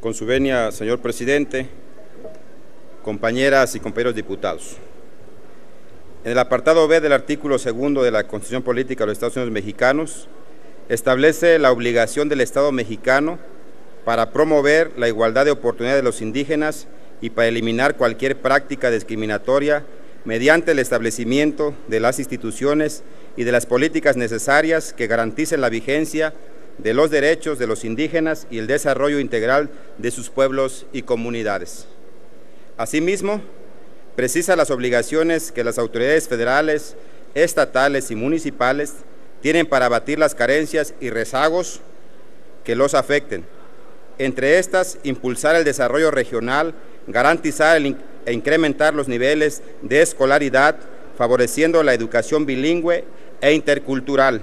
Con su venia, señor presidente, compañeras y compañeros diputados. En el apartado B del artículo 2 de la Constitución Política de los Estados Unidos Mexicanos, establece la obligación del Estado mexicano para promover la igualdad de oportunidades de los indígenas y para eliminar cualquier práctica discriminatoria mediante el establecimiento de las instituciones y de las políticas necesarias que garanticen la vigencia de los derechos de los indígenas y el desarrollo integral de sus pueblos y comunidades. Asimismo, precisa las obligaciones que las autoridades federales, estatales y municipales tienen para abatir las carencias y rezagos que los afecten. Entre estas, impulsar el desarrollo regional, garantizar e incrementar los niveles de escolaridad, favoreciendo la educación bilingüe e intercultural,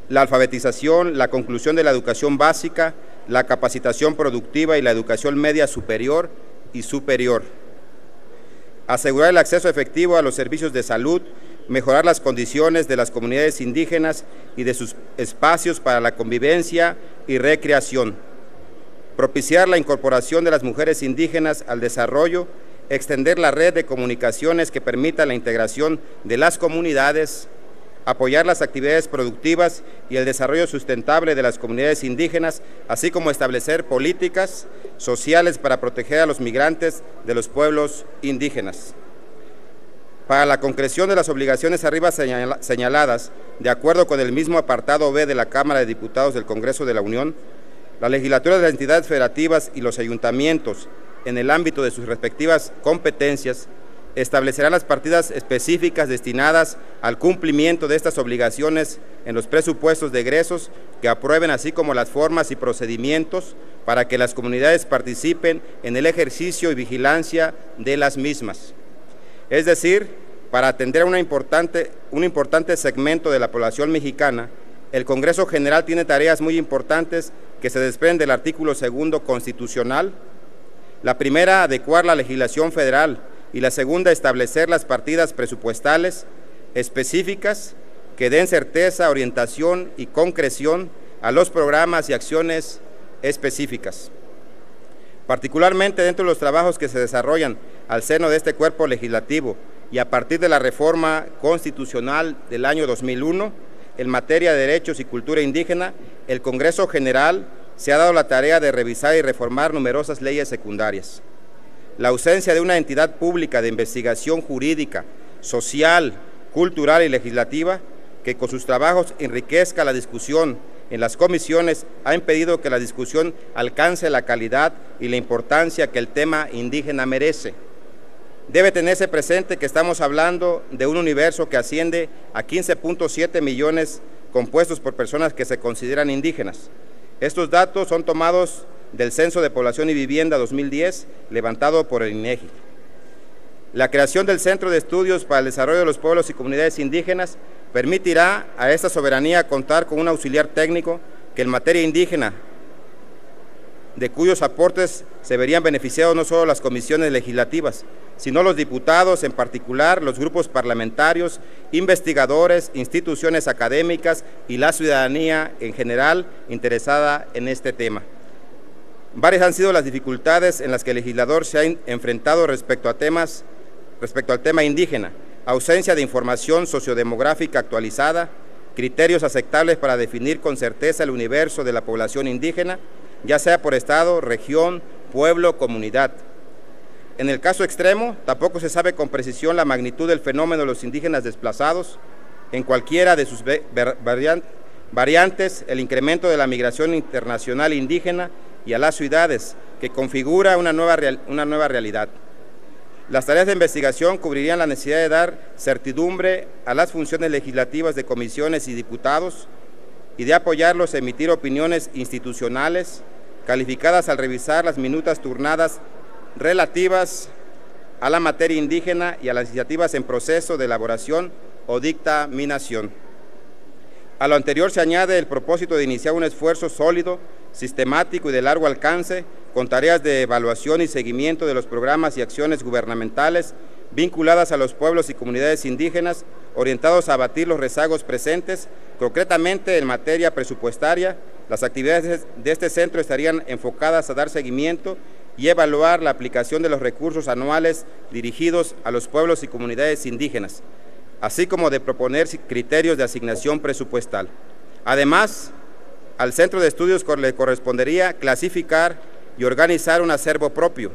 la alfabetización, la conclusión de la educación básica, la capacitación productiva y la educación media superior y superior. Asegurar el acceso efectivo a los servicios de salud, mejorar las condiciones de las comunidades indígenas y de sus espacios para la convivencia y recreación. Propiciar la incorporación de las mujeres indígenas al desarrollo, extender la red de comunicaciones que permita la integración de las comunidades, apoyar las actividades productivas y el desarrollo sustentable de las comunidades indígenas, así como establecer políticas sociales para proteger a los migrantes de los pueblos indígenas. Para la concreción de las obligaciones arriba señaladas, de acuerdo con el mismo apartado B de la Cámara de Diputados del Congreso de la Unión, la legislatura de las entidades federativas y los ayuntamientos, en el ámbito de sus respectivas competencias, establecerán las partidas específicas destinadas al cumplimiento de estas obligaciones en los presupuestos de egresos que aprueben, así como las formas y procedimientos para que las comunidades participen en el ejercicio y vigilancia de las mismas. Es decir, para atender a un importante segmento de la población mexicana, el Congreso General tiene tareas muy importantes que se desprenden del artículo 2 constitucional. La primera, adecuar la legislación federal, y la segunda, establecer las partidas presupuestales específicas que den certeza, orientación y concreción a los programas y acciones específicas. Particularmente dentro de los trabajos que se desarrollan al seno de este cuerpo legislativo y a partir de la reforma constitucional del año 2001, en materia de derechos y cultura indígena, el Congreso General se ha dado la tarea de revisar y reformar numerosas leyes secundarias. La ausencia de una entidad pública de investigación jurídica, social, cultural y legislativa que con sus trabajos enriquezca la discusión en las comisiones ha impedido que la discusión alcance la calidad y la importancia que el tema indígena merece. Debe tenerse presente que estamos hablando de un universo que asciende a 15.7 millones compuestos por personas que se consideran indígenas. Estos datos son tomados del Censo de Población y Vivienda 2010, levantado por el INEGI. La creación del Centro de Estudios para el Desarrollo de los Pueblos y Comunidades Indígenas permitirá a esta soberanía contar con un auxiliar técnico que en materia indígena, de cuyos aportes se verían beneficiados no solo las comisiones legislativas, sino los diputados, en particular los grupos parlamentarios, investigadores, instituciones académicas y la ciudadanía en general interesada en este tema. Varias han sido las dificultades en las que el legislador se ha enfrentado respecto al tema indígena: ausencia de información sociodemográfica actualizada, criterios aceptables para definir con certeza el universo de la población indígena, ya sea por estado, región, pueblo, comunidad. En el caso extremo, tampoco se sabe con precisión la magnitud del fenómeno de los indígenas desplazados en cualquiera de sus variantes, el incremento de la migración internacional indígena y a las ciudades, que configura una nueva realidad. Las tareas de investigación cubrirían la necesidad de dar certidumbre a las funciones legislativas de comisiones y diputados y de apoyarlos a emitir opiniones institucionales calificadas al revisar las minutas turnadas relativas a la materia indígena y a las iniciativas en proceso de elaboración o dictaminación. A lo anterior se añade el propósito de iniciar un esfuerzo sólido, sistemático y de largo alcance, con tareas de evaluación y seguimiento de los programas y acciones gubernamentales vinculadas a los pueblos y comunidades indígenas, orientados a abatir los rezagos presentes, concretamente en materia presupuestaria Las actividades de este centro estarían enfocadas a dar seguimiento y evaluar la aplicación de los recursos anuales dirigidos a los pueblos y comunidades indígenas, así como de proponer criterios de asignación presupuestal. Además, al Centro de Estudios le correspondería clasificar y organizar un acervo propio,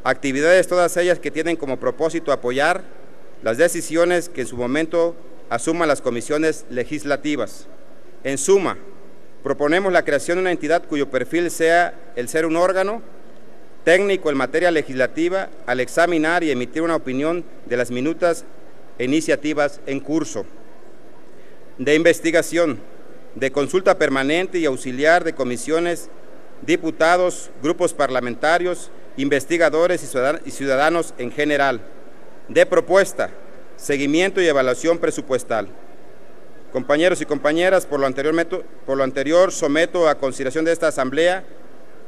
actividades todas ellas que tienen como propósito apoyar las decisiones que en su momento asuman las comisiones legislativas. En suma, proponemos la creación de una entidad cuyo perfil sea el ser un órgano técnico en materia legislativa al examinar y emitir una opinión de las minutas e iniciativas en curso, de investigación, de consulta permanente y auxiliar de comisiones, diputados, grupos parlamentarios, investigadores y ciudadanos en general, de propuesta, seguimiento y evaluación presupuestal. Compañeros y compañeras, por lo anterior someto a consideración de esta Asamblea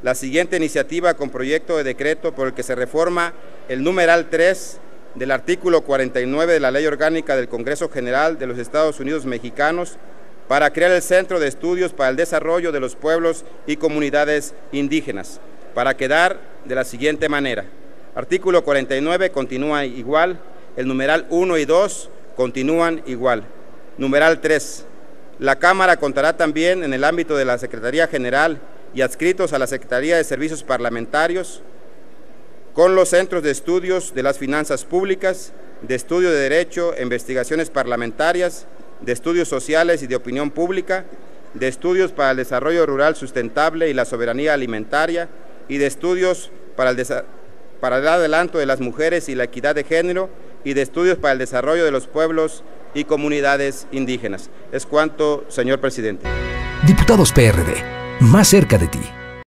la siguiente iniciativa con proyecto de decreto por el que se reforma el numeral 3 del artículo 49 de la Ley Orgánica del Congreso General de los Estados Unidos Mexicanos para crear el Centro de Estudios para el Desarrollo de los Pueblos y Comunidades Indígenas, para quedar de la siguiente manera. Artículo 49 continúa igual, el numeral 1 y 2 continúan igual. Numeral 3. La Cámara contará también en el ámbito de la Secretaría General y adscritos a la Secretaría de Servicios Parlamentarios con los centros de estudios de las finanzas públicas, de estudio de derecho, investigaciones parlamentarias, de estudios sociales y de opinión pública, de estudios para el desarrollo rural sustentable y la soberanía alimentaria y de estudios para el adelanto de las mujeres y la equidad de género y de estudios para el desarrollo de los pueblos y comunidades indígenas. Es cuanto, señor presidente. Diputados PRD, más cerca de ti.